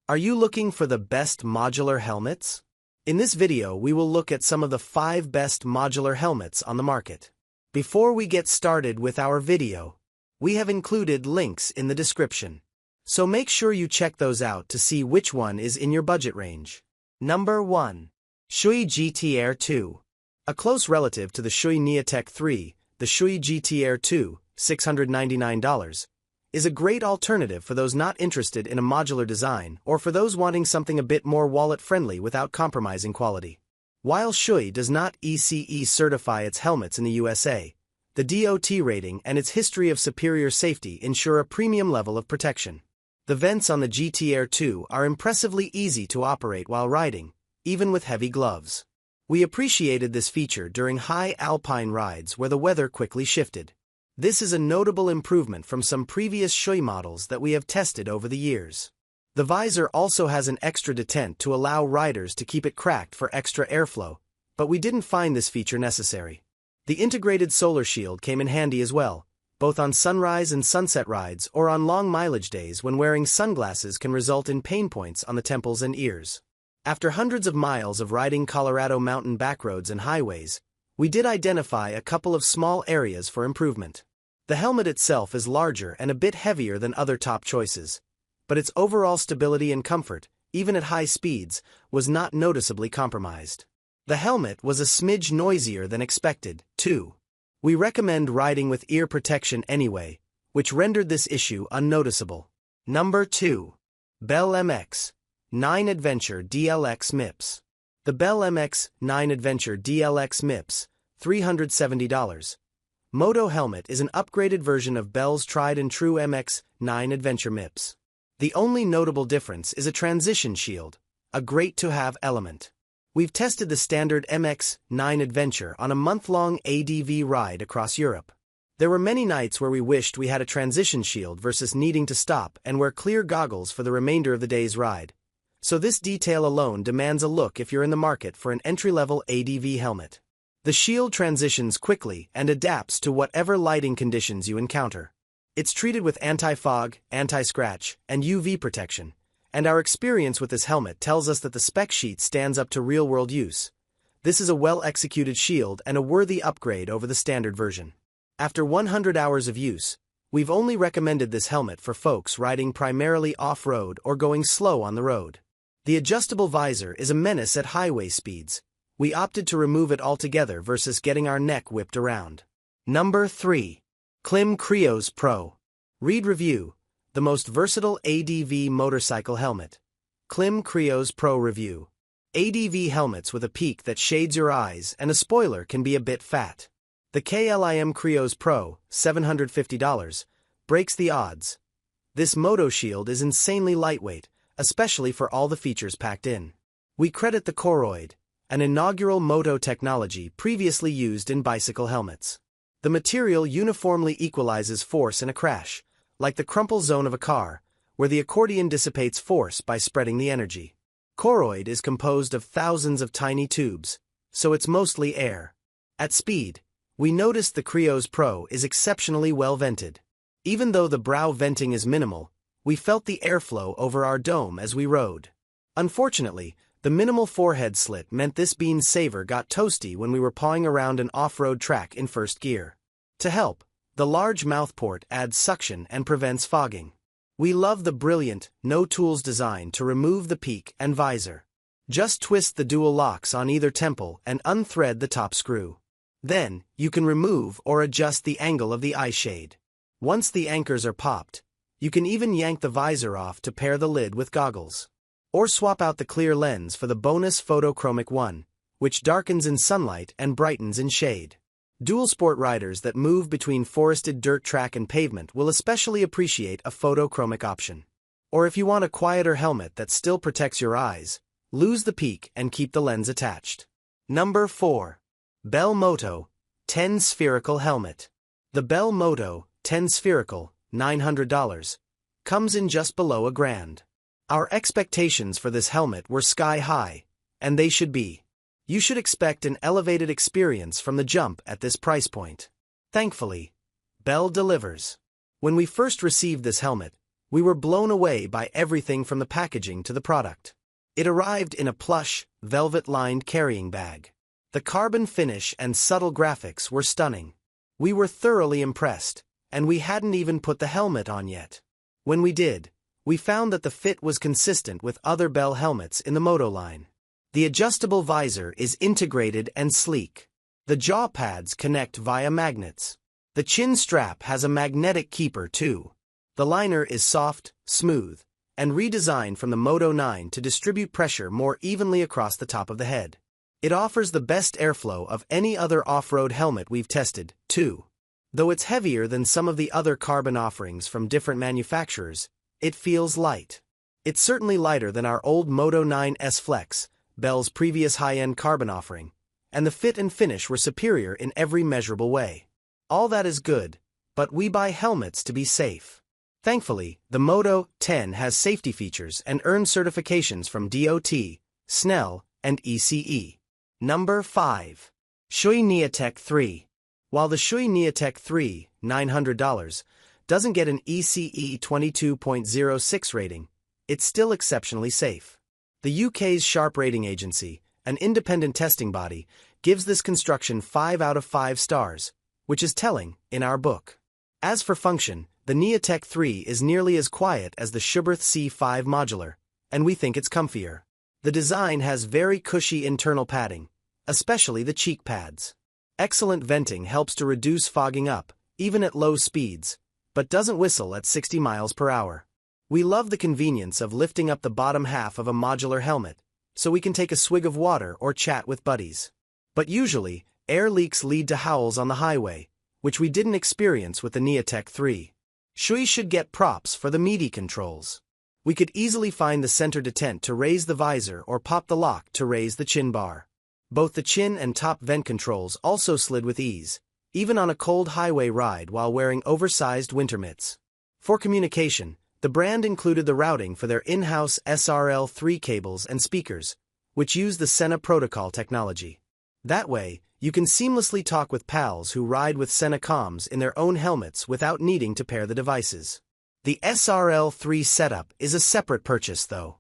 Are you looking for the best modular helmets? In this video, we will look at some of the 5 best modular helmets on the market. Before we get started with our video, we have included links in the description. So make sure you check those out to see which one is in your budget range. Number 1. Shoei GT-Air II. A close relative to the Shoei Neotec III, the Shoei GT-Air II, $699, is a great alternative for those not interested in a modular design or for those wanting something a bit more wallet-friendly without compromising quality. While Shoei does not ECE certify its helmets in the USA, the DOT rating and its history of superior safety ensure a premium level of protection. The vents on the GT-Air II are impressively easy to operate while riding, even with heavy gloves. We appreciated this feature during high alpine rides where the weather quickly shifted. This is a notable improvement from some previous Shoei models that we have tested over the years. The visor also has an extra detent to allow riders to keep it cracked for extra airflow, but we didn't find this feature necessary. The integrated solar shield came in handy as well, both on sunrise and sunset rides or on long mileage days when wearing sunglasses can result in pain points on the temples and ears. After hundreds of miles of riding Colorado mountain backroads and highways, we did identify a couple of small areas for improvement. The helmet itself is larger and a bit heavier than other top choices, but its overall stability and comfort, even at high speeds, was not noticeably compromised. The helmet was a smidge noisier than expected, too. We recommend riding with ear protection anyway, which rendered this issue unnoticeable. Number 2. Bell MX-9 Adventure DLX MIPS. The Bell MX-9 Adventure DLX MIPS, $370. Moto helmet is an upgraded version of Bell's tried-and-true MX-9 Adventure MIPS. The only notable difference is a transition shield, a great-to-have element. We've tested the standard MX-9 Adventure on a month-long ADV ride across Europe. There were many nights where we wished we had a transition shield versus needing to stop and wear clear goggles for the remainder of the day's ride. So this detail alone demands a look if you're in the market for an entry-level ADV helmet. The shield transitions quickly and adapts to whatever lighting conditions you encounter. It's treated with anti-fog, anti-scratch, and UV protection, and our experience with this helmet tells us that the spec sheet stands up to real-world use. This is a well-executed shield and a worthy upgrade over the standard version. After 100 hours of use, we've only recommended this helmet for folks riding primarily off-road or going slow on the road. The adjustable visor is a menace at highway speeds. We opted to remove it altogether versus getting our neck whipped around. Number 3. KLIM Krios Pro. Read review. The most versatile ADV motorcycle helmet. KLIM Krios Pro review. ADV helmets with a peak that shades your eyes and a spoiler can be a bit fat. The KLIM Krios Pro, $750, breaks the odds. This moto shield is insanely lightweight, especially for all the features packed in. We credit the Koroid, an inaugural moto technology previously used in bicycle helmets. The material uniformly equalizes force in a crash, like the crumple zone of a car, where the accordion dissipates force by spreading the energy. Koroid is composed of thousands of tiny tubes, so it's mostly air. At speed, we noticed the Krios Pro is exceptionally well vented. Even though the brow venting is minimal, we felt the airflow over our dome as we rode. Unfortunately, the minimal forehead slit meant this bean saver got toasty when we were pawing around an off-road track in first gear. To help, the large mouthport adds suction and prevents fogging. We love the brilliant, no-tools design to remove the peak and visor. Just twist the dual locks on either temple and unthread the top screw. Then, you can remove or adjust the angle of the eye shade. Once the anchors are popped, you can even yank the visor off to pair the lid with goggles. Or swap out the clear lens for the bonus photochromic one, which darkens in sunlight and brightens in shade. Dual sport riders that move between forested dirt track and pavement will especially appreciate a photochromic option. Or if you want a quieter helmet that still protects your eyes, lose the peak and keep the lens attached. Number 4. Bell Moto 10 Spherical Helmet. The Bell Moto 10 Spherical, $900, comes in just below $1,000. Our expectations for this helmet were sky high, and they should be. You should expect an elevated experience from the jump at this price point. Thankfully, Bell delivers. When we first received this helmet, We were blown away by everything from the packaging to the product. It arrived in a plush, velvet-lined carrying bag. The carbon finish and subtle graphics were stunning. We were thoroughly impressed, and we hadn't even put the helmet on yet. When we did, we found that the fit was consistent with other Bell helmets in the Moto line. The adjustable visor is integrated and sleek. The jaw pads connect via magnets. The chin strap has a magnetic keeper too. The liner is soft, smooth, and redesigned from the Moto 9 to distribute pressure more evenly across the top of the head. It offers the best airflow of any other off-road helmet we've tested, too. Though it's heavier than some of the other carbon offerings from different manufacturers, it feels light. It's certainly lighter than our old Moto 9 S Flex, Bell's previous high-end carbon offering, and the fit and finish were superior in every measurable way. All that is good, but we buy helmets to be safe. Thankfully, the Moto 10 has safety features and earned certifications from DOT, Snell, and ECE. Number 5. Shoei Neotec 3. While the Shoei Neotec 3, $900, doesn't get an ECE 22.06 rating, it's still exceptionally safe. The UK's Sharp Rating Agency, an independent testing body, gives this construction 5 out of 5 stars, which is telling in our book. As for function, the Neotec 3 is nearly as quiet as the Schuberth C5 Modular, and we think it's comfier. The design has very cushy internal padding, especially the cheek pads. Excellent venting helps to reduce fogging up, even at low speeds, but doesn't whistle at 60 miles per hour. We love the convenience of lifting up the bottom half of a modular helmet, so we can take a swig of water or chat with buddies. But usually, air leaks lead to howls on the highway, which we didn't experience with the Neotec 3. Shoei should get props for the meaty controls. We could easily find the center detent to raise the visor or pop the lock to raise the chin bar. Both the chin and top vent controls also slid with ease, even on a cold highway ride while wearing oversized winter mitts. For communication, the brand included the routing for their in-house SRL3 cables and speakers, which use the Sena protocol technology. That way, you can seamlessly talk with pals who ride with Sena comms in their own helmets without needing to pair the devices. The SRL3 setup is a separate purchase though.